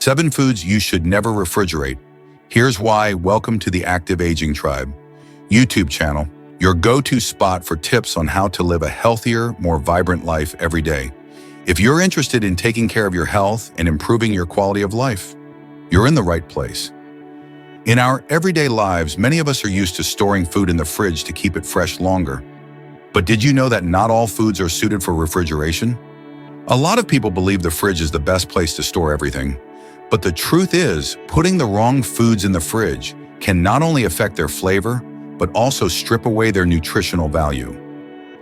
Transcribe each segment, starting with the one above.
7 foods you should never refrigerate. Here's why. Welcome to the Active Aging Tribe YouTube channel, your go-to spot for tips on how to live a healthier, more vibrant life every day. If you're interested in taking care of your health and improving your quality of life, you're in the right place. In our everyday lives, many of us are used to storing food in the fridge to keep it fresh longer. But did you know that not all foods are suited for refrigeration? A lot of people believe the fridge is the best place to store everything. But the truth is, putting the wrong foods in the fridge can not only affect their flavor, but also strip away their nutritional value.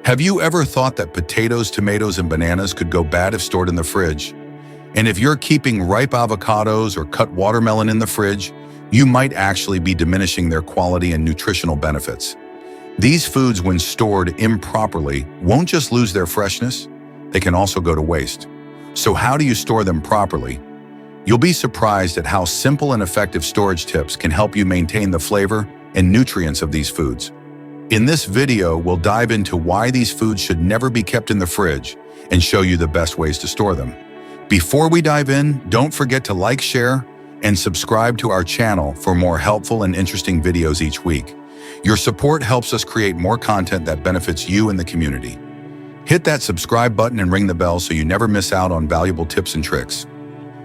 Have you ever thought that potatoes, tomatoes, and bananas could go bad if stored in the fridge? And if you're keeping ripe avocados or cut watermelon in the fridge, you might actually be diminishing their quality and nutritional benefits. These foods, when stored improperly, won't just lose their freshness, they can also go to waste. So how do you store them properly? You'll be surprised at how simple and effective storage tips can help you maintain the flavor and nutrients of these foods. In this video, we'll dive into why these foods should never be kept in the fridge and show you the best ways to store them. Before we dive in, don't forget to like, share, and subscribe to our channel for more helpful and interesting videos each week. Your support helps us create more content that benefits you and the community. Hit that subscribe button and ring the bell so you never miss out on valuable tips and tricks.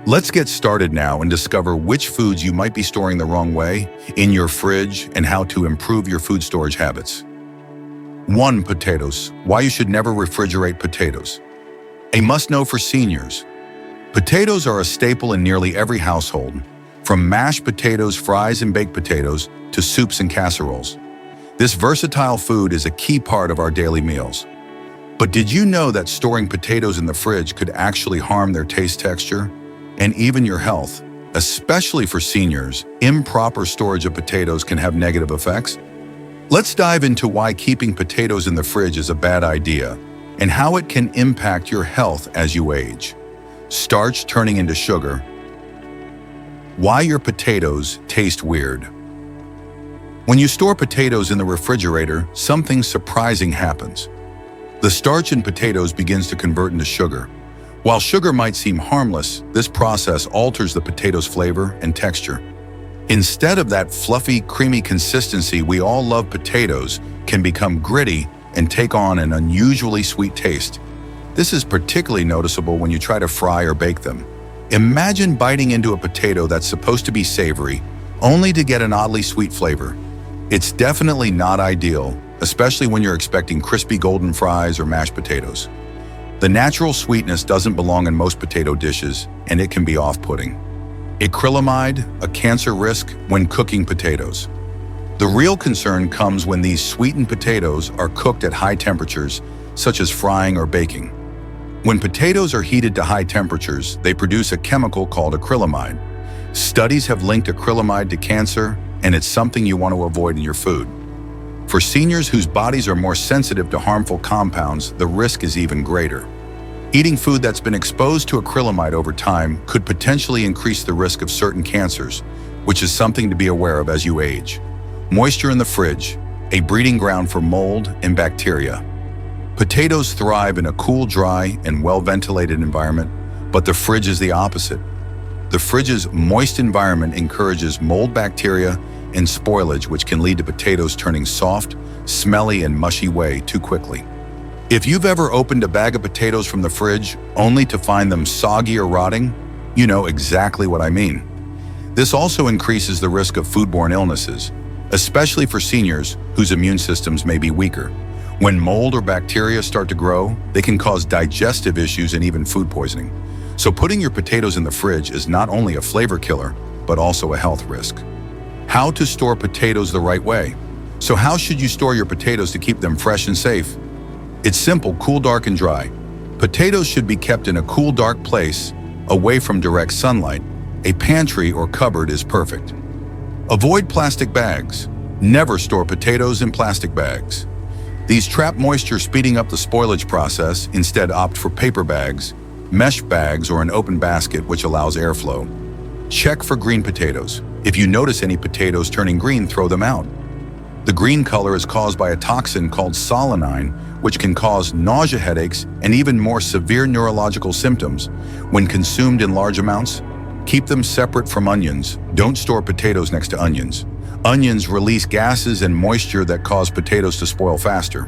Let's get started now and discover which foods you might be storing the wrong way in your fridge and how to improve your food storage habits. 1. Potatoes. Why you should never refrigerate potatoes. A must-know for seniors. Potatoes are a staple in nearly every household, from mashed potatoes, fries, and baked potatoes to soups and casseroles. This versatile food is a key part of our daily meals. But did you know that storing potatoes in the fridge could actually harm their taste, texture, and even your health? Especially for seniors, improper storage of potatoes can have negative effects. Let's dive into why keeping potatoes in the fridge is a bad idea and how it can impact your health as you age. Starch turning into sugar. Why your potatoes taste weird. When you store potatoes in the refrigerator, something surprising happens. The starch in potatoes begins to convert into sugar. While sugar might seem harmless, this process alters the potato's flavor and texture. Instead of that fluffy, creamy consistency we all love, potatoes can become gritty and take on an unusually sweet taste. This is particularly noticeable when you try to fry or bake them. Imagine biting into a potato that's supposed to be savory, only to get an oddly sweet flavor. It's definitely not ideal, especially when you're expecting crispy golden fries or mashed potatoes. The natural sweetness doesn't belong in most potato dishes, and it can be off-putting. Acrylamide, a cancer risk when cooking potatoes. The real concern comes when these sweetened potatoes are cooked at high temperatures, such as frying or baking. When potatoes are heated to high temperatures, they produce a chemical called acrylamide. Studies have linked acrylamide to cancer, and it's something you want to avoid in your food. For seniors whose bodies are more sensitive to harmful compounds, the risk is even greater. Eating food that's been exposed to acrylamide over time could potentially increase the risk of certain cancers, which is something to be aware of as you age. Moisture in the fridge, a breeding ground for mold and bacteria. Potatoes thrive in a cool, dry, and well-ventilated environment, but the fridge is the opposite. The fridge's moist environment encourages mold bacteria and spoilage, which can lead to potatoes turning soft, smelly, and mushy way too quickly. If you've ever opened a bag of potatoes from the fridge only to find them soggy or rotting, you know exactly what I mean. This also increases the risk of foodborne illnesses, especially for seniors whose immune systems may be weaker. When mold or bacteria start to grow, they can cause digestive issues and even food poisoning. So putting your potatoes in the fridge is not only a flavor killer, but also a health risk. How to store potatoes the right way. So how should you store your potatoes to keep them fresh and safe? It's simple: cool, dark, and dry. Potatoes should be kept in a cool, dark place, away from direct sunlight. A pantry or cupboard is perfect. Avoid plastic bags. Never store potatoes in plastic bags. These trap moisture, speeding up the spoilage process. Instead, opt for paper bags, mesh bags, or an open basket which allows airflow. Check for green potatoes. If you notice any potatoes turning green, throw them out. The green color is caused by a toxin called solanine, which can cause nausea, headaches, and even more severe neurological symptoms. When consumed in large amounts, Keep them separate from onions. Don't store potatoes next to onions. Onions release gases and moisture that cause potatoes to spoil faster.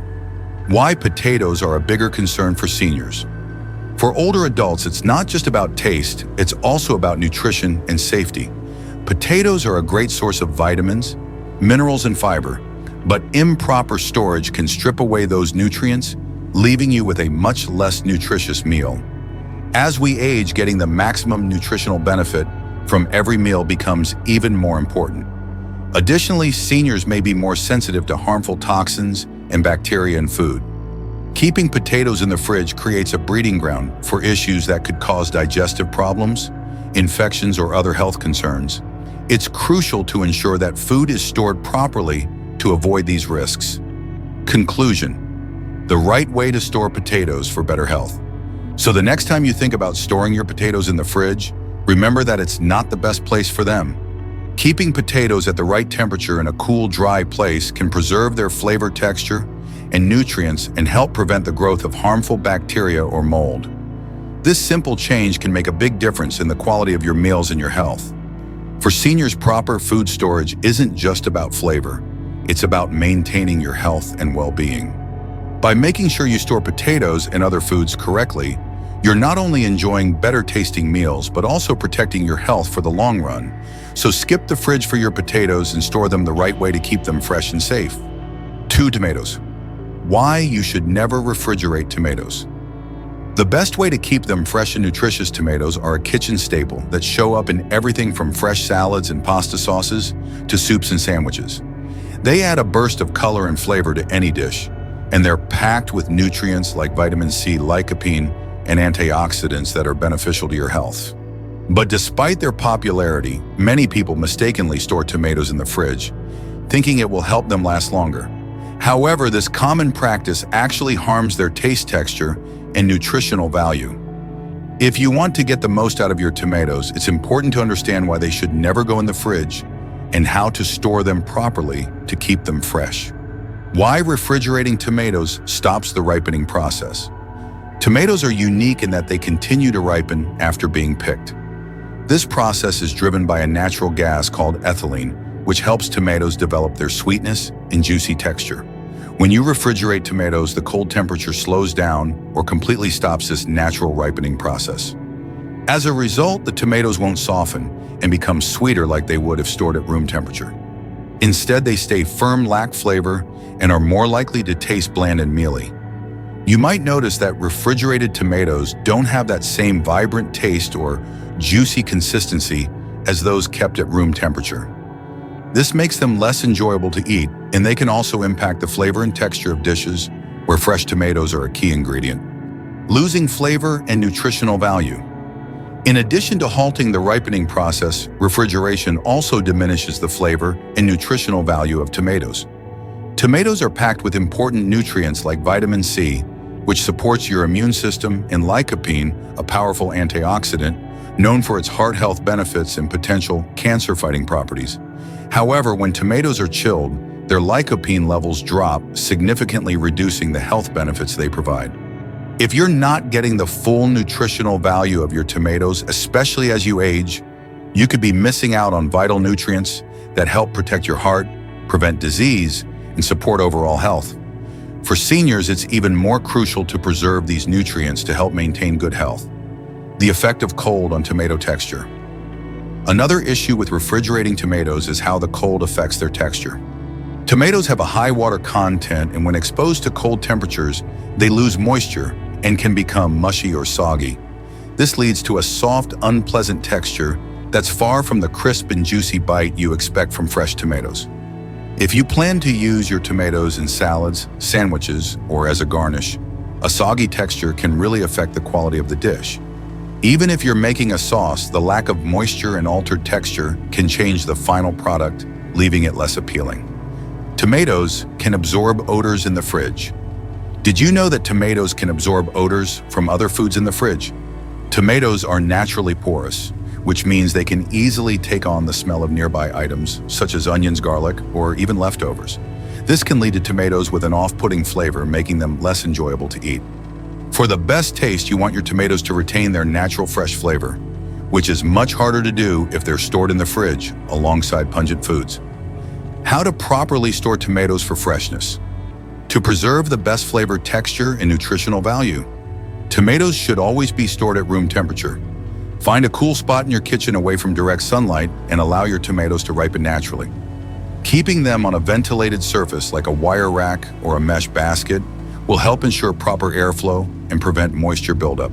Why potatoes are a bigger concern for seniors. For older adults, it's not just about taste, it's also about nutrition and safety. Potatoes are a great source of vitamins, minerals, and fiber, but improper storage can strip away those nutrients, leaving you with a much less nutritious meal. As we age, getting the maximum nutritional benefit from every meal becomes even more important. Additionally, seniors may be more sensitive to harmful toxins and bacteria in food. Keeping potatoes in the fridge creates a breeding ground for issues that could cause digestive problems, infections, or other health concerns. It's crucial to ensure that food is stored properly to avoid these risks. Conclusion: the right way to store potatoes for better health. So the next time you think about storing your potatoes in the fridge, remember that it's not the best place for them. Keeping potatoes at the right temperature in a cool, dry place can preserve their flavor, texture, and nutrients and help prevent the growth of harmful bacteria or mold. This simple change can make a big difference in the quality of your meals and your health. For seniors, proper food storage isn't just about flavor. It's about maintaining your health and well-being. By making sure you store potatoes and other foods correctly, you're not only enjoying better tasting meals, but also protecting your health for the long run. So skip the fridge for your potatoes and store them the right way to keep them fresh and safe. 2. Tomatoes. Why you should never refrigerate tomatoes. The best way to keep them fresh and nutritious tomatoes are a kitchen staple that show up in everything from fresh salads and pasta sauces to soups and sandwiches. They add a burst of color and flavor to any dish, and they're packed with nutrients like vitamin C, lycopene, and antioxidants that are beneficial to your health. But despite their popularity, many people mistakenly store tomatoes in the fridge, thinking it will help them last longer. However, this common practice actually harms their taste, texture, and nutritional value. If you want to get the most out of your tomatoes, it's important to understand why they should never go in the fridge and how to store them properly to keep them fresh. Why refrigerating tomatoes stops the ripening process. Tomatoes are unique in that they continue to ripen after being picked. This process is driven by a natural gas called ethylene, which helps tomatoes develop their sweetness and juicy texture. When you refrigerate tomatoes, the cold temperature slows down or completely stops this natural ripening process. As a result, the tomatoes won't soften and become sweeter like they would if stored at room temperature. Instead, they stay firm, lack flavor, and are more likely to taste bland and mealy. You might notice that refrigerated tomatoes don't have that same vibrant taste or juicy consistency as those kept at room temperature. This makes them less enjoyable to eat, and they can also impact the flavor and texture of dishes where fresh tomatoes are a key ingredient. Losing flavor and nutritional value. In addition to halting the ripening process, refrigeration also diminishes the flavor and nutritional value of tomatoes. Tomatoes are packed with important nutrients like vitamin C, which supports your immune system, and lycopene, a powerful antioxidant, known for its heart health benefits and potential cancer-fighting properties. However, when tomatoes are chilled, their lycopene levels drop, significantly reducing the health benefits they provide. If you're not getting the full nutritional value of your tomatoes, especially as you age, you could be missing out on vital nutrients that help protect your heart, prevent disease, and support overall health. For seniors, it's even more crucial to preserve these nutrients to help maintain good health. The effect of cold on tomato texture. Another issue with refrigerating tomatoes is how the cold affects their texture. Tomatoes have a high water content, and when exposed to cold temperatures, they lose moisture and can become mushy or soggy. This leads to a soft, unpleasant texture that's far from the crisp and juicy bite you expect from fresh tomatoes. If you plan to use your tomatoes in salads, sandwiches, or as a garnish, a soggy texture can really affect the quality of the dish. Even if you're making a sauce, the lack of moisture and altered texture can change the final product, leaving it less appealing. Tomatoes can absorb odors in the fridge. Did you know that tomatoes can absorb odors from other foods in the fridge? Tomatoes are naturally porous, which means they can easily take on the smell of nearby items, such as onions, garlic, or even leftovers. This can lead to tomatoes with an off-putting flavor, making them less enjoyable to eat. For the best taste, you want your tomatoes to retain their natural fresh flavor. which is much harder to do if they're stored in the fridge alongside pungent foods. How to properly store tomatoes for freshness. To preserve the best flavor, texture, and nutritional value, tomatoes should always be stored at room temperature. Find a cool spot in your kitchen away from direct sunlight and allow your tomatoes to ripen naturally. Keeping them on a ventilated surface like a wire rack or a mesh basket will help ensure proper airflow and prevent moisture buildup.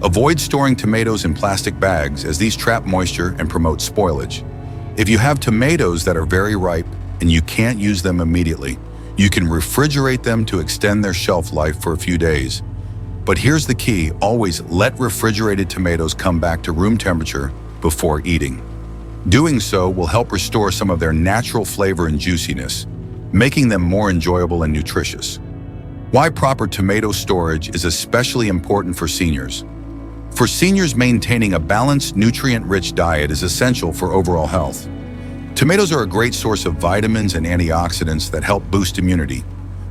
Avoid storing tomatoes in plastic bags as these trap moisture and promote spoilage. If you have tomatoes that are very ripe and you can't use them immediately, you can refrigerate them to extend their shelf life for a few days. But here's the key: always let refrigerated tomatoes come back to room temperature before eating. Doing so will help restore some of their natural flavor and juiciness, making them more enjoyable and nutritious. Why proper tomato storage is especially important for seniors. For seniors, maintaining a balanced, nutrient-rich diet is essential for overall health. Tomatoes are a great source of vitamins and antioxidants that help boost immunity,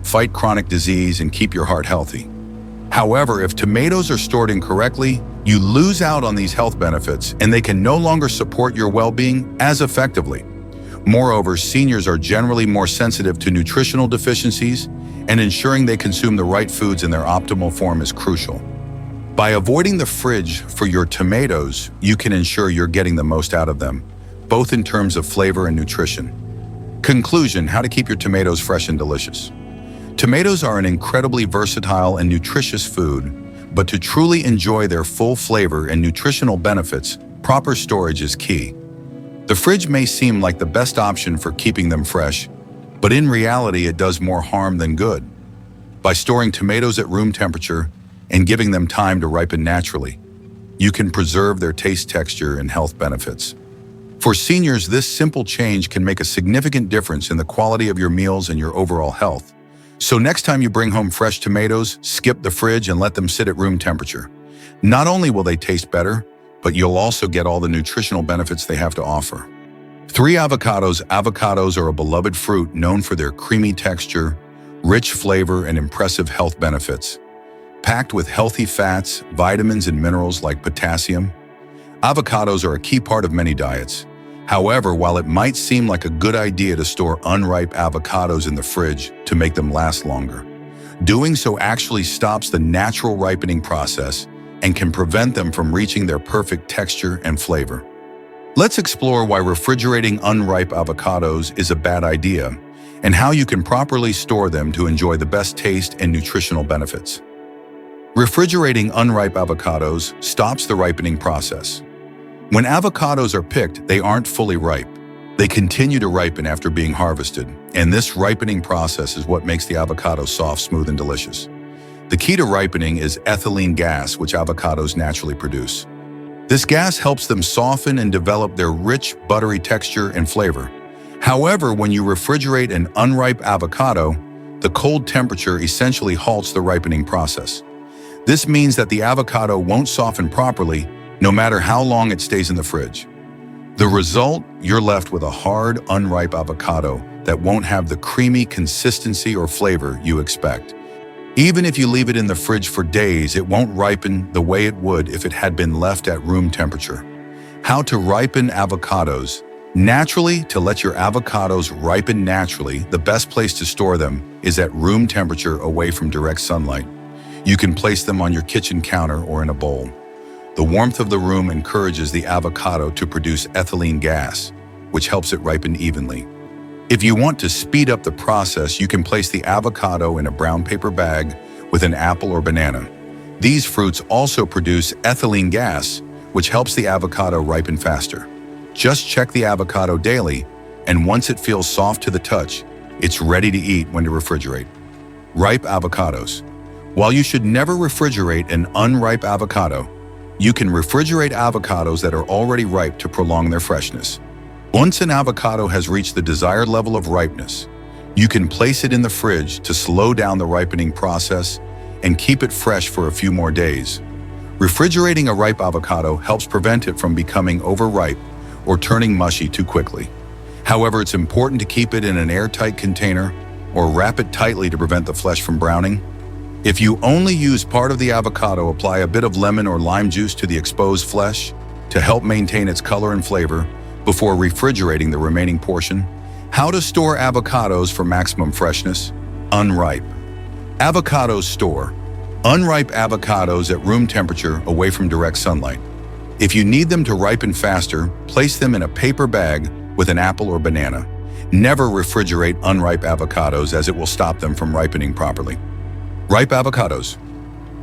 fight chronic disease, and keep your heart healthy. However, if tomatoes are stored incorrectly, you lose out on these health benefits and they can no longer support your well-being as effectively. Moreover, seniors are generally more sensitive to nutritional deficiencies, and ensuring they consume the right foods in their optimal form is crucial. By avoiding the fridge for your tomatoes, you can ensure you're getting the most out of them, both in terms of flavor and nutrition. Conclusion: how to keep your tomatoes fresh and delicious. Tomatoes are an incredibly versatile and nutritious food, but to truly enjoy their full flavor and nutritional benefits, proper storage is key. The fridge may seem like the best option for keeping them fresh, but in reality it does more harm than good. By storing tomatoes at room temperature and giving them time to ripen naturally, you can preserve their taste, texture, and health benefits. For seniors, this simple change can make a significant difference in the quality of your meals and your overall health. So next time you bring home fresh tomatoes, skip the fridge and let them sit at room temperature. Not only will they taste better, but you'll also get all the nutritional benefits they have to offer. 3. Avocados. Avocados are a beloved fruit known for their creamy texture, rich flavor, and impressive health benefits. Packed with healthy fats, vitamins, and minerals like potassium, avocados are a key part of many diets. However, while it might seem like a good idea to store unripe avocados in the fridge to make them last longer, doing so actually stops the natural ripening process and can prevent them from reaching their perfect texture and flavor. Let's explore why refrigerating unripe avocados is a bad idea and how you can properly store them to enjoy the best taste and nutritional benefits. Refrigerating unripe avocados stops the ripening process. When avocados are picked, they aren't fully ripe. They continue to ripen after being harvested, and this ripening process is what makes the avocado soft, smooth, and delicious. The key to ripening is ethylene gas, which avocados naturally produce. This gas helps them soften and develop their rich, buttery texture and flavor. However, when you refrigerate an unripe avocado, the cold temperature essentially halts the ripening process. This means that the avocado won't soften properly, no matter how long it stays in the fridge. The result, you're left with a hard, unripe avocado that won't have the creamy consistency or flavor you expect. Even if you leave it in the fridge for days, it won't ripen the way it would if it had been left at room temperature. How to ripen avocados. Naturally, to let your avocados ripen naturally, the best place to store them is at room temperature away from direct sunlight. You can place them on your kitchen counter or in a bowl. The warmth of the room encourages the avocado to produce ethylene gas, which helps it ripen evenly. If you want to speed up the process, you can place the avocado in a brown paper bag with an apple or banana. These fruits also produce ethylene gas, which helps the avocado ripen faster. Just check the avocado daily, and once it feels soft to the touch, it's ready to eat when to refrigerate. Ripe avocados. While you should never refrigerate an unripe avocado, you can refrigerate avocados that are already ripe to prolong their freshness. Once an avocado has reached the desired level of ripeness, you can place it in the fridge to slow down the ripening process and keep it fresh for a few more days. Refrigerating a ripe avocado helps prevent it from becoming overripe or turning mushy too quickly. However, it's important to keep it in an airtight container or wrap it tightly to prevent the flesh from browning. If you only use part of the avocado, apply a bit of lemon or lime juice to the exposed flesh to help maintain its color and flavor before refrigerating the remaining portion. How to store avocados for maximum freshness? Unripe. Avocados store. Unripe avocados at room temperature away from direct sunlight. If you need them to ripen faster, place them in a paper bag with an apple or banana. Never refrigerate unripe avocados as it will stop them from ripening properly. Ripe avocados.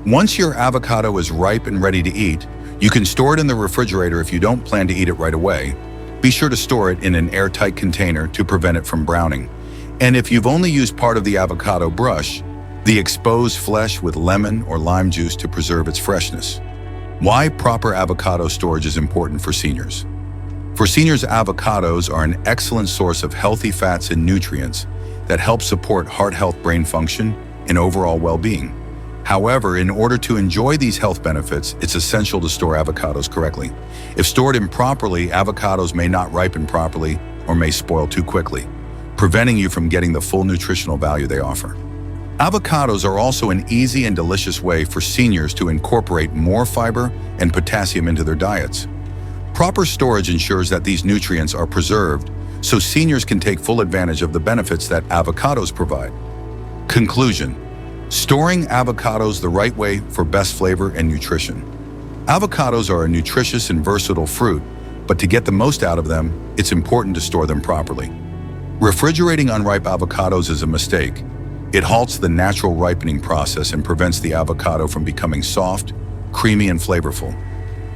Once your avocado is ripe and ready to eat, you can store it in the refrigerator if you don't plan to eat it right away. Be sure to store it in an airtight container to prevent it from browning. And if you've only used part of the avocado, brush the exposed flesh with lemon or lime juice to preserve its freshness. Why proper avocado storage is important for seniors. For seniors, avocados are an excellent source of healthy fats and nutrients that help support heart health, brain function, and overall well-being. However, in order to enjoy these health benefits, it's essential to store avocados correctly. If stored improperly, avocados may not ripen properly or may spoil too quickly, preventing you from getting the full nutritional value they offer. Avocados are also an easy and delicious way for seniors to incorporate more fiber and potassium into their diets. Proper storage ensures that these nutrients are preserved so seniors can take full advantage of the benefits that avocados provide. Conclusion: storing avocados the right way for best flavor and nutrition. Avocados are a nutritious and versatile fruit, but to get the most out of them, it's important to store them properly. Refrigerating unripe avocados is a mistake. It halts the natural ripening process and prevents the avocado from becoming soft, creamy, and flavorful.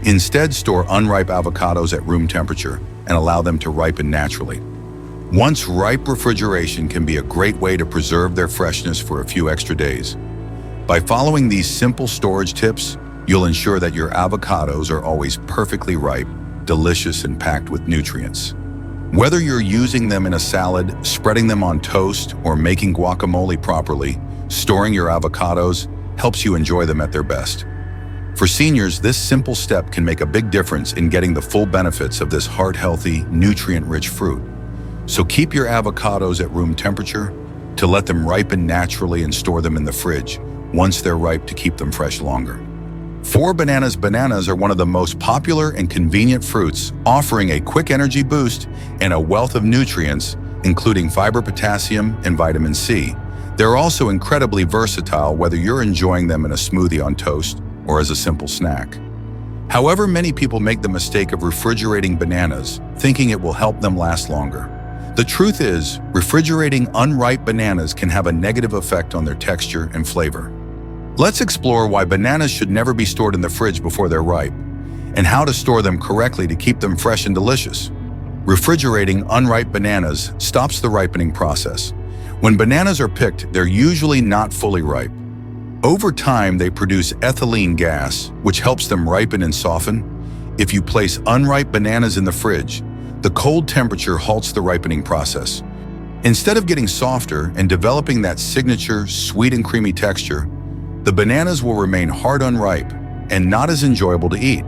Instead, store unripe avocados at room temperature and allow them to ripen naturally. Once ripe, refrigeration can be a great way to preserve their freshness for a few extra days. By following these simple storage tips, you'll ensure that your avocados are always perfectly ripe, delicious, and packed with nutrients. Whether you're using them in a salad, spreading them on toast, or making guacamole properly, storing your avocados helps you enjoy them at their best. For seniors, this simple step can make a big difference in getting the full benefits of this heart-healthy, nutrient-rich fruit. So keep your avocados at room temperature to let them ripen naturally and store them in the fridge once they're ripe to keep them fresh longer. 4 bananas. Bananas are one of the most popular and convenient fruits, offering a quick energy boost and a wealth of nutrients, including fiber, potassium, and vitamin C. They're also incredibly versatile, whether you're enjoying them in a smoothie on toast or as a simple snack. However, many people make the mistake of refrigerating bananas, thinking it will help them last longer. The truth is, refrigerating unripe bananas can have a negative effect on their texture and flavor. Let's explore why bananas should never be stored in the fridge before they're ripe, and how to store them correctly to keep them fresh and delicious. Refrigerating unripe bananas stops the ripening process. When bananas are picked, they're usually not fully ripe. Over time, they produce ethylene gas, which helps them ripen and soften. If you place unripe bananas in the fridge, the cold temperature halts the ripening process. Instead of getting softer and developing that signature sweet and creamy texture, the bananas will remain hard, unripe, and not as enjoyable to eat.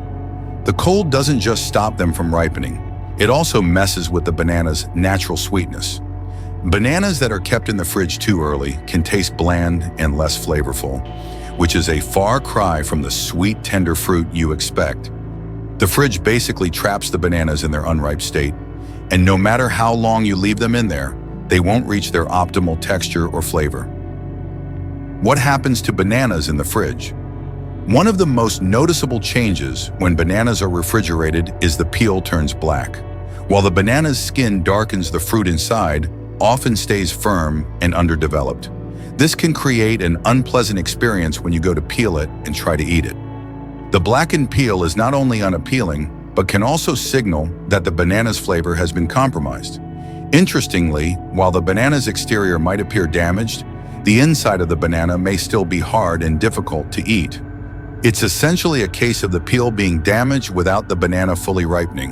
The cold doesn't just stop them from ripening, it also messes with the banana's natural sweetness. Bananas that are kept in the fridge too early can taste bland and less flavorful, which is a far cry from the sweet, tender fruit you expect. The fridge basically traps the bananas in their unripe state, and no matter how long you leave them in there, they won't reach their optimal texture or flavor. What happens to bananas in the fridge? One of the most noticeable changes when bananas are refrigerated is the peel turns black. While the banana's skin darkens, the fruit inside often stays firm and underdeveloped. This can create an unpleasant experience when you go to peel it and try to eat it. The blackened peel is not only unappealing, but can also signal that the banana's flavor has been compromised. Interestingly, while the banana's exterior might appear damaged, the inside of the banana may still be hard and difficult to eat. It's essentially a case of the peel being damaged without the banana fully ripening,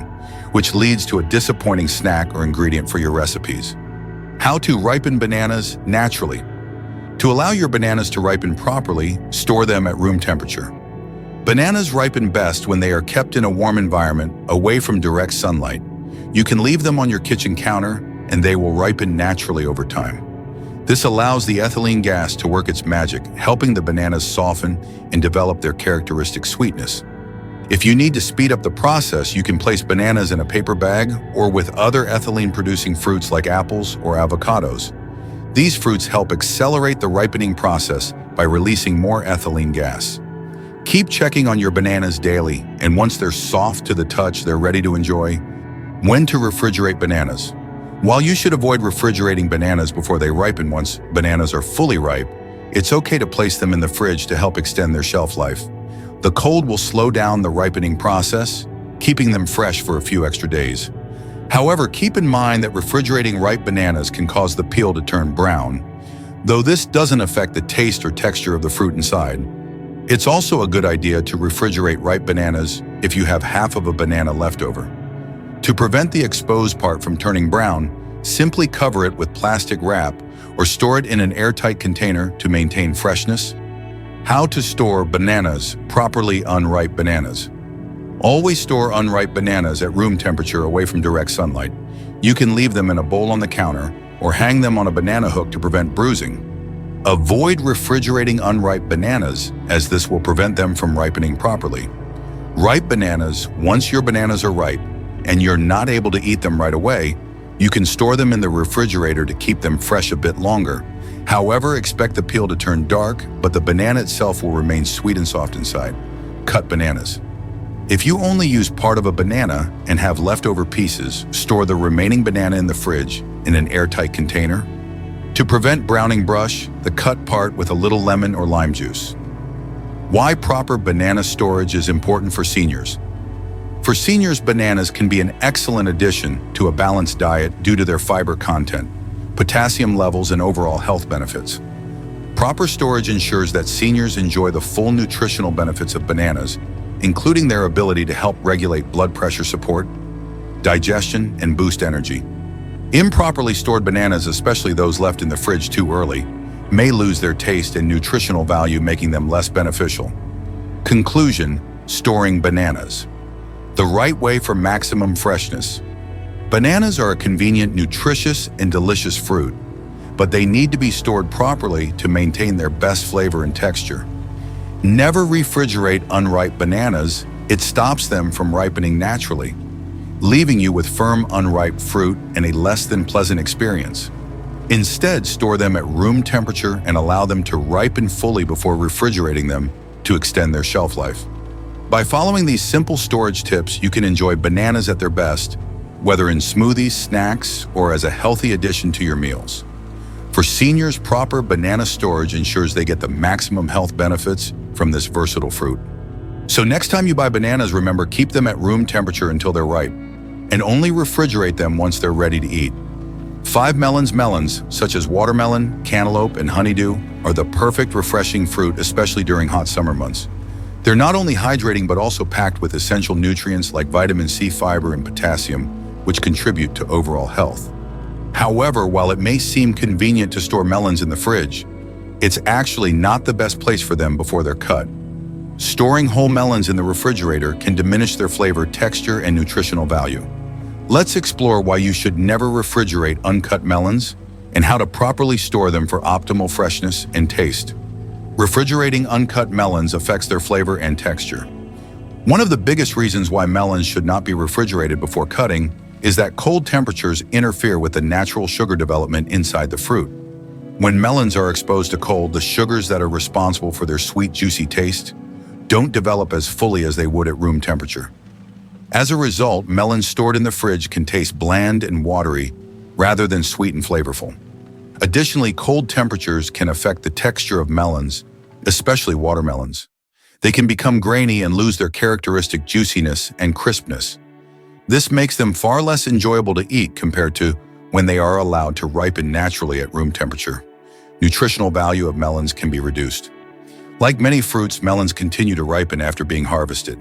which leads to a disappointing snack or ingredient for your recipes. How to ripen bananas naturally. To allow your bananas to ripen properly, store them at room temperature. Bananas ripen best when they are kept in a warm environment, away from direct sunlight. You can leave them on your kitchen counter, and they will ripen naturally over time. This allows the ethylene gas to work its magic, helping the bananas soften and develop their characteristic sweetness. If you need to speed up the process, you can place bananas in a paper bag or with other ethylene-producing fruits like apples or avocados. These fruits help accelerate the ripening process by releasing more ethylene gas. Keep checking on your bananas daily, and once they're soft to the touch, they're ready to enjoy. When to refrigerate bananas? While you should avoid refrigerating bananas before they ripen once bananas are fully ripe, it's okay to place them in the fridge to help extend their shelf life. The cold will slow down the ripening process, keeping them fresh for a few extra days. However, keep in mind that refrigerating ripe bananas can cause the peel to turn brown, though this doesn't affect the taste or texture of the fruit inside. It's also a good idea to refrigerate ripe bananas if you have half of a banana left over. To prevent the exposed part from turning brown, simply cover it with plastic wrap or store it in an airtight container to maintain freshness. How to store bananas properly. Unripe bananas. Always store unripe bananas at room temperature away from direct sunlight. You can leave them in a bowl on the counter or hang them on a banana hook to prevent bruising. Avoid refrigerating unripe bananas, as this will prevent them from ripening properly. Ripe bananas, once your bananas are ripe and you're not able to eat them right away, you can store them in the refrigerator to keep them fresh a bit longer. However, expect the peel to turn dark, but the banana itself will remain sweet and soft inside. Cut bananas. If you only use part of a banana and have leftover pieces, store the remaining banana in the fridge in an airtight container. To prevent browning, brush the cut part with a little lemon or lime juice. Why proper banana storage is important for seniors. For seniors, bananas can be an excellent addition to a balanced diet due to their fiber content, potassium levels, and overall health benefits. Proper storage ensures that seniors enjoy the full nutritional benefits of bananas, including their ability to help regulate blood pressure support, digestion, and boost energy. Improperly stored bananas, especially those left in the fridge too early, may lose their taste and nutritional value, making them less beneficial. Conclusion: storing bananas. The right way for maximum freshness. Bananas are a convenient, nutritious, and delicious fruit, but they need to be stored properly to maintain their best flavor and texture. Never refrigerate unripe bananas. It stops them from ripening naturally, leaving you with firm, unripe fruit and a less than pleasant experience. Instead, store them at room temperature and allow them to ripen fully before refrigerating them to extend their shelf life. By following these simple storage tips, you can enjoy bananas at their best, whether in smoothies, snacks, or as a healthy addition to your meals. For seniors, proper banana storage ensures they get the maximum health benefits from this versatile fruit. So next time you buy bananas, remember, keep them at room temperature until they're ripe, and only refrigerate them once they're ready to eat. 5 melons, such as watermelon, cantaloupe, and honeydew, are the perfect refreshing fruit, especially during hot summer months. They're not only hydrating, but also packed with essential nutrients like vitamin C, fiber, and potassium, which contribute to overall health. However, while it may seem convenient to store melons in the fridge, it's actually not the best place for them before they're cut. Storing whole melons in the refrigerator can diminish their flavor, texture, and nutritional value. Let's explore why you should never refrigerate uncut melons and how to properly store them for optimal freshness and taste. Refrigerating uncut melons affects their flavor and texture. One of the biggest reasons why melons should not be refrigerated before cutting is that cold temperatures interfere with the natural sugar development inside the fruit. When melons are exposed to cold, the sugars that are responsible for their sweet, juicy taste don't develop as fully as they would at room temperature. As a result, melons stored in the fridge can taste bland and watery rather than sweet and flavorful. Additionally, cold temperatures can affect the texture of melons, especially watermelons. They can become grainy and lose their characteristic juiciness and crispness. This makes them far less enjoyable to eat compared to when they are allowed to ripen naturally at room temperature. Nutritional value of melons can be reduced. Like many fruits, melons continue to ripen after being harvested.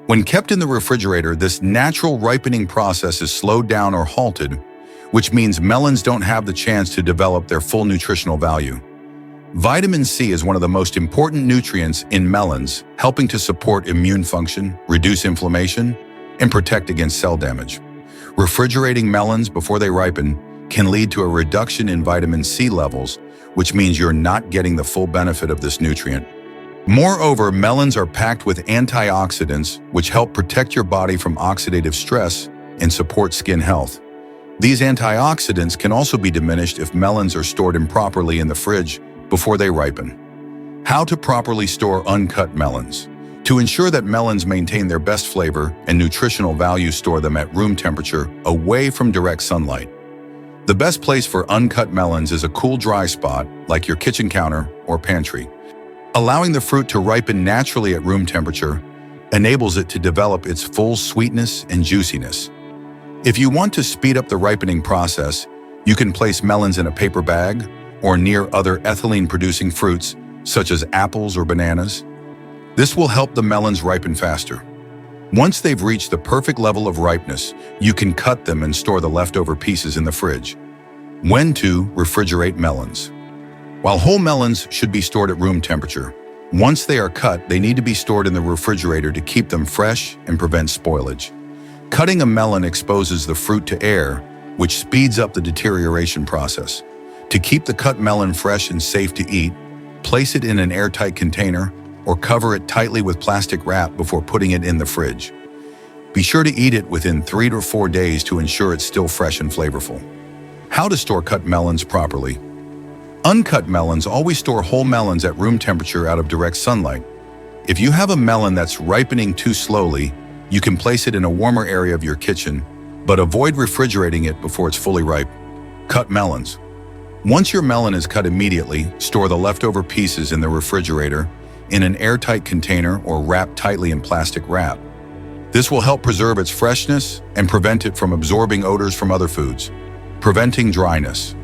When kept in the refrigerator, this natural ripening process is slowed down or halted, which means melons don't have the chance to develop their full nutritional value. Vitamin C is one of the most important nutrients in melons, helping to support immune function, reduce inflammation, and protect against cell damage. Refrigerating melons before they ripen can lead to a reduction in vitamin C levels, which means you're not getting the full benefit of this nutrient. Moreover, melons are packed with antioxidants, which help protect your body from oxidative stress and support skin health. These antioxidants can also be diminished if melons are stored improperly in the fridge before they ripen. How to properly store uncut melons. To ensure that melons maintain their best flavor and nutritional value, store them at room temperature, away from direct sunlight. The best place for uncut melons is a cool, dry spot, like your kitchen counter or pantry. Allowing the fruit to ripen naturally at room temperature enables it to develop its full sweetness and juiciness. If you want to speed up the ripening process, you can place melons in a paper bag or near other ethylene-producing fruits, such as apples or bananas. This will help the melons ripen faster. Once they've reached the perfect level of ripeness, you can cut them and store the leftover pieces in the fridge. When to refrigerate melons. While whole melons should be stored at room temperature, once they are cut, they need to be stored in the refrigerator to keep them fresh and prevent spoilage. Cutting a melon exposes the fruit to air, which speeds up the deterioration process. To keep the cut melon fresh and safe to eat, place it in an airtight container or cover it tightly with plastic wrap before putting it in the fridge. Be sure to eat it within 3 to 4 days to ensure it's still fresh and flavorful. How to store cut melons properly. Uncut melons. Always store whole melons at room temperature out of direct sunlight. If you have a melon that's ripening too slowly, you can place it in a warmer area of your kitchen, but avoid refrigerating it before it's fully ripe. Cut melons. Once your melon is cut, immediately store the leftover pieces in the refrigerator in an airtight container or wrap tightly in plastic wrap. This will help preserve its freshness and prevent it from absorbing odors from other foods. Preventing dryness.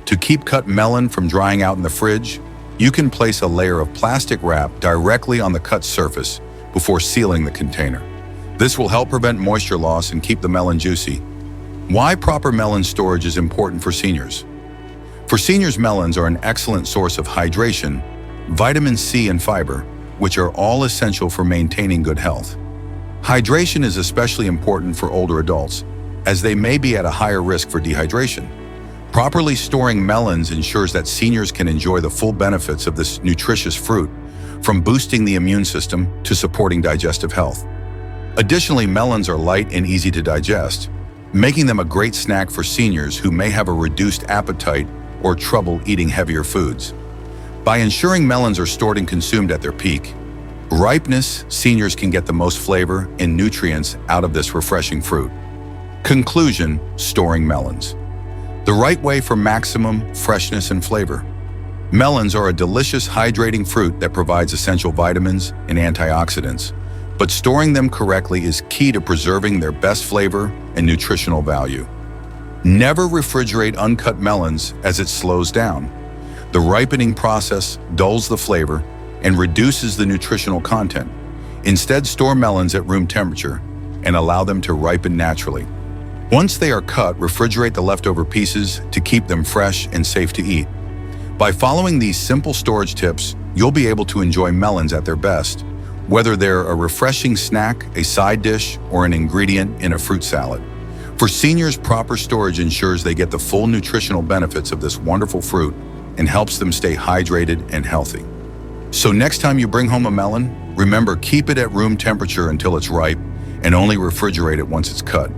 To keep cut melon from drying out in the fridge, you can place a layer of plastic wrap directly on the cut surface before sealing the container. This will help prevent moisture loss and keep the melon juicy. Why proper melon storage is important for seniors. For seniors, melons are an excellent source of hydration, vitamin C and fiber, which are all essential for maintaining good health. Hydration is especially important for older adults, as they may be at a higher risk for dehydration. Properly storing melons ensures that seniors can enjoy the full benefits of this nutritious fruit, from boosting the immune system to supporting digestive health. Additionally, melons are light and easy to digest, making them a great snack for seniors who may have a reduced appetite or trouble eating heavier foods. By ensuring melons are stored and consumed at their peak ripeness, seniors can get the most flavor and nutrients out of this refreshing fruit. Conclusion: storing melons. The right way for maximum freshness and flavor. Melons are a delicious, hydrating fruit that provides essential vitamins and antioxidants, but storing them correctly is key to preserving their best flavor and nutritional value. Never refrigerate uncut melons, as it slows down. The ripening process dulls the flavor and reduces the nutritional content. Instead, store melons at room temperature and allow them to ripen naturally. Once they are cut, refrigerate the leftover pieces to keep them fresh and safe to eat. By following these simple storage tips, you'll be able to enjoy melons at their best, whether they're a refreshing snack, a side dish, or an ingredient in a fruit salad. For seniors, proper storage ensures they get the full nutritional benefits of this wonderful fruit and helps them stay hydrated and healthy. So next time you bring home a melon, remember, keep it at room temperature until it's ripe and only refrigerate it once it's cut.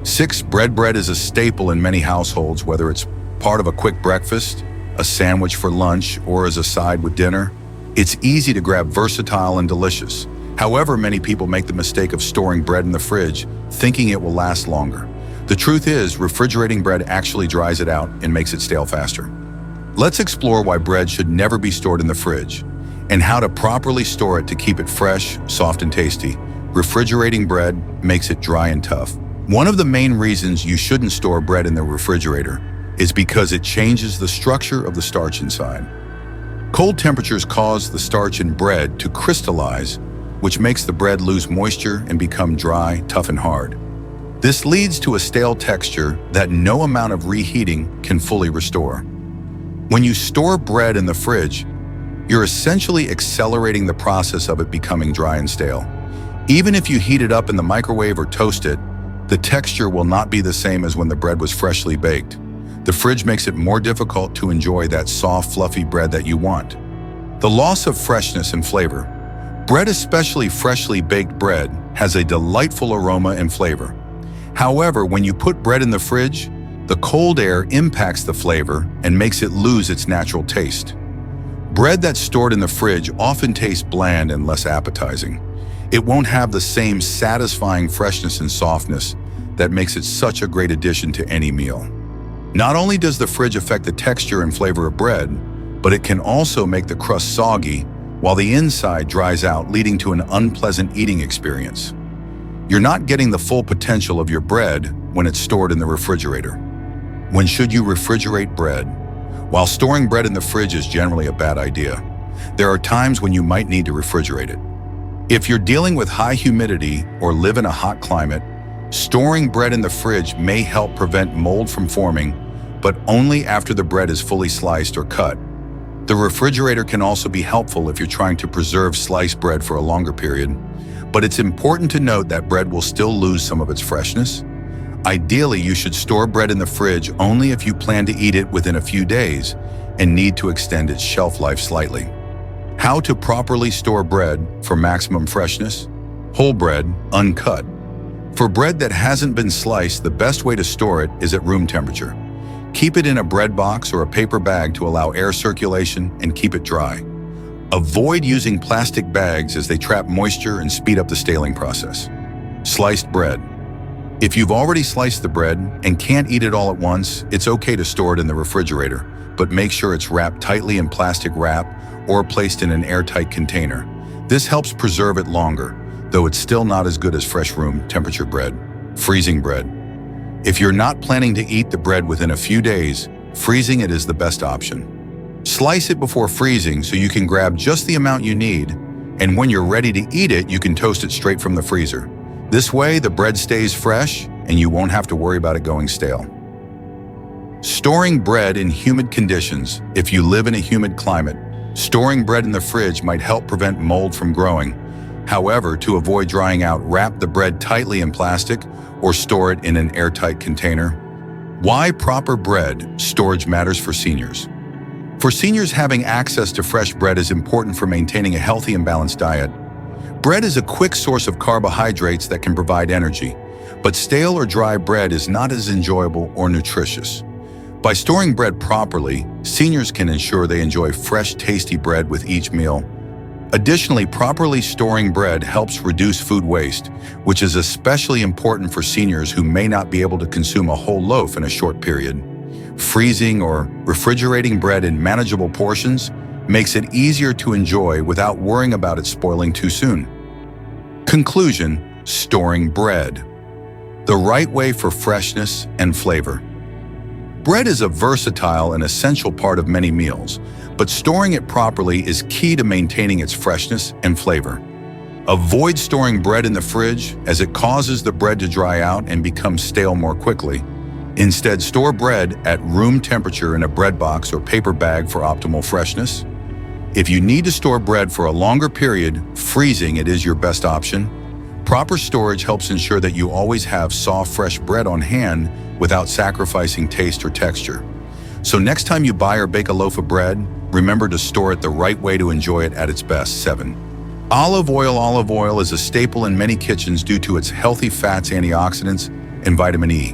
6. Bread is a staple in many households, whether it's part of a quick breakfast, a sandwich for lunch, or as a side with dinner. It's easy to grab, versatile and delicious. However, many people make the mistake of storing bread in the fridge, thinking it will last longer. The truth is, refrigerating bread actually dries it out and makes it stale faster. Let's explore why bread should never be stored in the fridge and how to properly store it to keep it fresh, soft, and tasty. Refrigerating bread makes it dry and tough. One of the main reasons you shouldn't store bread in the refrigerator is because it changes the structure of the starch inside. Cold temperatures cause the starch in bread to crystallize, which makes the bread lose moisture and become dry, tough, and hard. This leads to a stale texture that no amount of reheating can fully restore. When you store bread in the fridge, you're essentially accelerating the process of it becoming dry and stale. Even if you heat it up in the microwave or toast it, the texture will not be the same as when the bread was freshly baked. The fridge makes it more difficult to enjoy that soft, fluffy bread that you want. The loss of freshness and flavor. Bread, especially freshly baked bread, has a delightful aroma and flavor. However, when you put bread in the fridge, the cold air impacts the flavor and makes it lose its natural taste. Bread that's stored in the fridge often tastes bland and less appetizing. It won't have the same satisfying freshness and softness that makes it such a great addition to any meal. Not only does the fridge affect the texture and flavor of bread, but it can also make the crust soggy while the inside dries out, leading to an unpleasant eating experience. You're not getting the full potential of your bread when it's stored in the refrigerator. When should you refrigerate bread? While storing bread in the fridge is generally a bad idea, there are times when you might need to refrigerate it. If you're dealing with high humidity or live in a hot climate, storing bread in the fridge may help prevent mold from forming, but only after the bread is fully sliced or cut. The refrigerator can also be helpful if you're trying to preserve sliced bread for a longer period, but it's important to note that bread will still lose some of its freshness. Ideally, you should store bread in the fridge only if you plan to eat it within a few days and need to extend its shelf life slightly. How to properly store bread for maximum freshness? Whole bread, uncut. For bread that hasn't been sliced, the best way to store it is at room temperature. Keep it in a bread box or a paper bag to allow air circulation and keep it dry. Avoid using plastic bags as they trap moisture and speed up the staling process. Sliced bread. If you've already sliced the bread and can't eat it all at once, it's okay to store it in the refrigerator, but make sure it's wrapped tightly in plastic wrap or placed in an airtight container. This helps preserve it longer, though it's still not as good as fresh room temperature bread. Freezing bread. If you're not planning to eat the bread within a few days, freezing it is the best option. Slice it before freezing so you can grab just the amount you need, and when you're ready to eat it, you can toast it straight from the freezer. This way, the bread stays fresh and you won't have to worry about it going stale. Storing bread in humid conditions. If you live in a humid climate, storing bread in the fridge might help prevent mold from growing. However, to avoid drying out, wrap the bread tightly in plastic or store it in an airtight container. Why proper bread storage matters for seniors? For seniors, having access to fresh bread is important for maintaining a healthy and balanced diet. Bread is a quick source of carbohydrates that can provide energy, but stale or dry bread is not as enjoyable or nutritious. By storing bread properly, seniors can ensure they enjoy fresh, tasty bread with each meal. Additionally, properly storing bread helps reduce food waste, which is especially important for seniors who may not be able to consume a whole loaf in a short period. Freezing or refrigerating bread in manageable portions makes it easier to enjoy without worrying about it spoiling too soon. Conclusion: storing bread. The right way for freshness and flavor. Bread is a versatile and essential part of many meals, but storing it properly is key to maintaining its freshness and flavor. Avoid storing bread in the fridge as it causes the bread to dry out and become stale more quickly. Instead, store bread at room temperature in a bread box or paper bag for optimal freshness. If you need to store bread for a longer period, freezing it is your best option. Proper storage helps ensure that you always have soft, fresh bread on hand without sacrificing taste or texture. So next time you buy or bake a loaf of bread, remember to store it the right way to enjoy it at its best. 7. Olive oil. Olive oil is a staple in many kitchens due to its healthy fats, antioxidants, and vitamin E,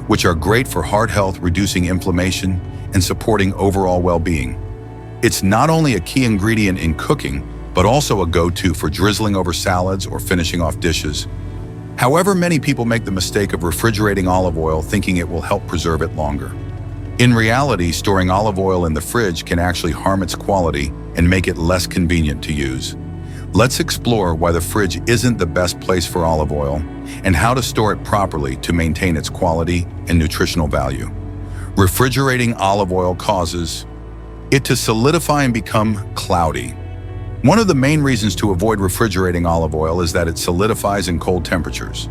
which are great for heart health, reducing inflammation, and supporting overall well-being. It's not only a key ingredient in cooking, but also a go-to for drizzling over salads or finishing off dishes. However, many people make the mistake of refrigerating olive oil thinking it will help preserve it longer. In reality, storing olive oil in the fridge can actually harm its quality and make it less convenient to use. Let's explore why the fridge isn't the best place for olive oil and how to store it properly to maintain its quality and nutritional value. Refrigerating olive oil causes it to solidify and become cloudy. One of the main reasons to avoid refrigerating olive oil is that it solidifies in cold temperatures.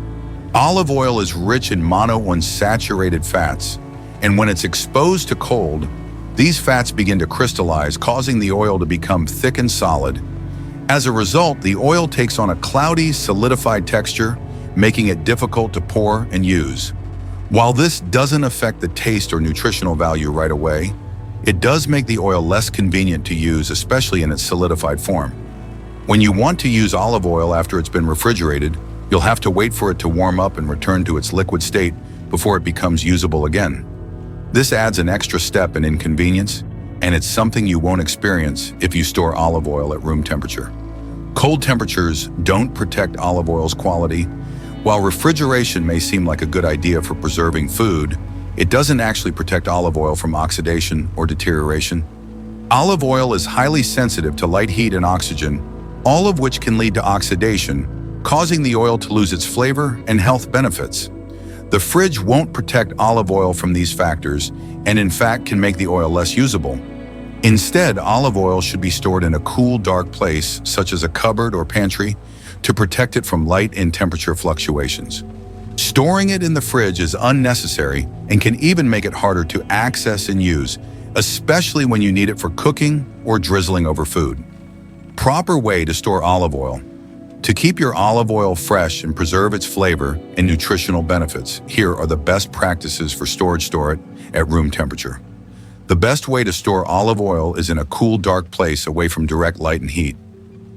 Olive oil is rich in monounsaturated fats, and when it's exposed to cold, these fats begin to crystallize, causing the oil to become thick and solid. As a result, the oil takes on a cloudy, solidified texture, making it difficult to pour and use. While this doesn't affect the taste or nutritional value right away, It does make the oil less convenient to use, especially in its solidified form. When you want to use olive oil after it's been refrigerated, you'll have to wait for it to warm up and return to its liquid state before it becomes usable again. This adds an extra step and inconvenience, and it's something you won't experience if you store olive oil at room temperature. Cold temperatures don't protect olive oil's quality. While refrigeration may seem like a good idea for preserving food, it doesn't actually protect olive oil from oxidation or deterioration. Olive oil is highly sensitive to light, heat, and oxygen, all of which can lead to oxidation, causing the oil to lose its flavor and health benefits. The fridge won't protect olive oil from these factors and in fact can make the oil less usable. Instead, olive oil should be stored in a cool, dark place, such as a cupboard or pantry, to protect it from light and temperature fluctuations. Storing it in the fridge is unnecessary and can even make it harder to access and use, especially when you need it for cooking or drizzling over food. Proper way to store olive oil. To keep your olive oil fresh and preserve its flavor and nutritional benefits, here are the best practices for storage. Store it at room temperature. The best way to store olive oil is in a cool, dark place away from direct light and heat.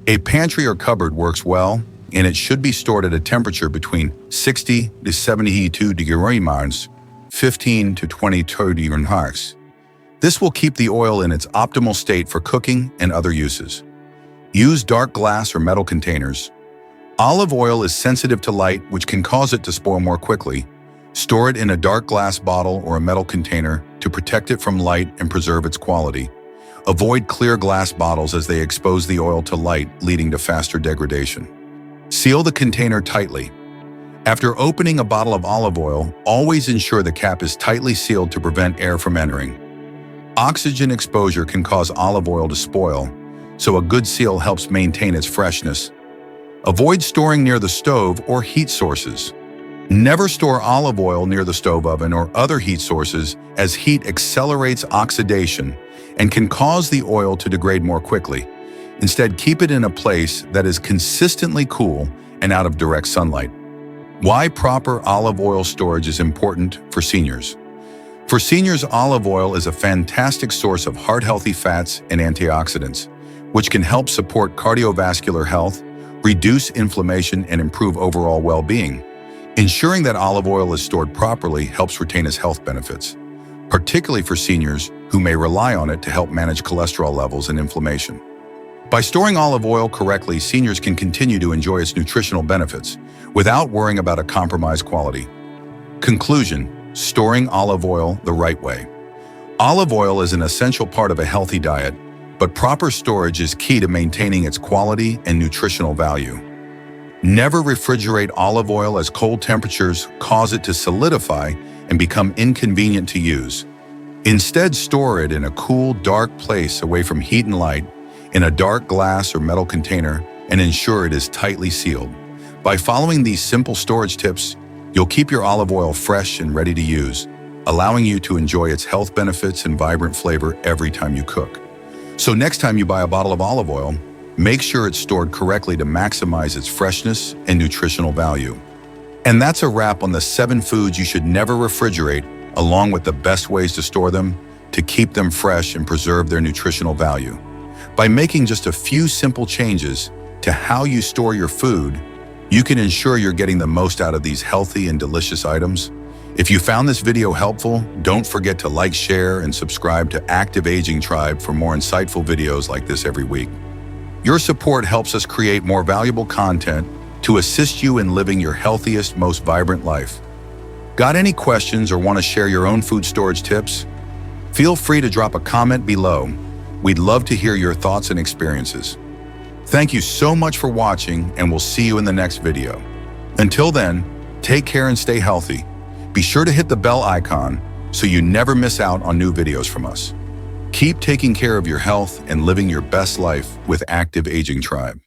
A pantry or cupboard works well, and it should be stored at a temperature between 60 to 72 degrees, 15 to 22 degrees. This will keep the oil in its optimal state for cooking and other uses. Use dark glass or metal containers. Olive oil is sensitive to light, which can cause it to spoil more quickly. Store it in a dark glass bottle or a metal container to protect it from light and preserve its quality. Avoid clear glass bottles as they expose the oil to light, leading to faster degradation. Seal the container tightly. After opening a bottle of olive oil, always ensure the cap is tightly sealed to prevent air from entering. Oxygen exposure can cause olive oil to spoil, so a good seal helps maintain its freshness. Avoid storing near the stove or heat sources. Never store olive oil near the stove oven or other heat sources, as heat accelerates oxidation and can cause the oil to degrade more quickly. Instead, keep it in a place that is consistently cool and out of direct sunlight. Why proper olive oil storage is important for seniors. For seniors, olive oil is a fantastic source of heart-healthy fats and antioxidants, which can help support cardiovascular health, reduce inflammation, and improve overall well-being. Ensuring that olive oil is stored properly helps retain its health benefits, particularly for seniors who may rely on it to help manage cholesterol levels and inflammation. By storing olive oil correctly, seniors can continue to enjoy its nutritional benefits without worrying about a compromised quality. Conclusion: storing olive oil the right way. Olive oil is an essential part of a healthy diet, but proper storage is key to maintaining its quality and nutritional value. Never refrigerate olive oil, as cold temperatures cause it to solidify and become inconvenient to use. Instead, store it in a cool, dark place away from heat and light, in a dark glass or metal container, and ensure it is tightly sealed. By following these simple storage tips, you'll keep your olive oil fresh and ready to use, allowing you to enjoy its health benefits and vibrant flavor every time you cook. So next time you buy a bottle of olive oil, make sure it's stored correctly to maximize its freshness and nutritional value. And that's a wrap on the 7 foods you should never refrigerate, along with the best ways to store them to keep them fresh and preserve their nutritional value. By making just a few simple changes to how you store your food, you can ensure you're getting the most out of these healthy and delicious items. If you found this video helpful, don't forget to like, share, and subscribe to Active Aging Tribe for more insightful videos like this every week. Your support helps us create more valuable content to assist you in living your healthiest, most vibrant life. Got any questions or want to share your own food storage tips? Feel free to drop a comment below. We'd love to hear your thoughts and experiences. Thank you so much for watching, and we'll see you in the next video. Until then, take care and stay healthy. Be sure to hit the bell icon so you never miss out on new videos from us. Keep taking care of your health and living your best life with Active Aging Tribe.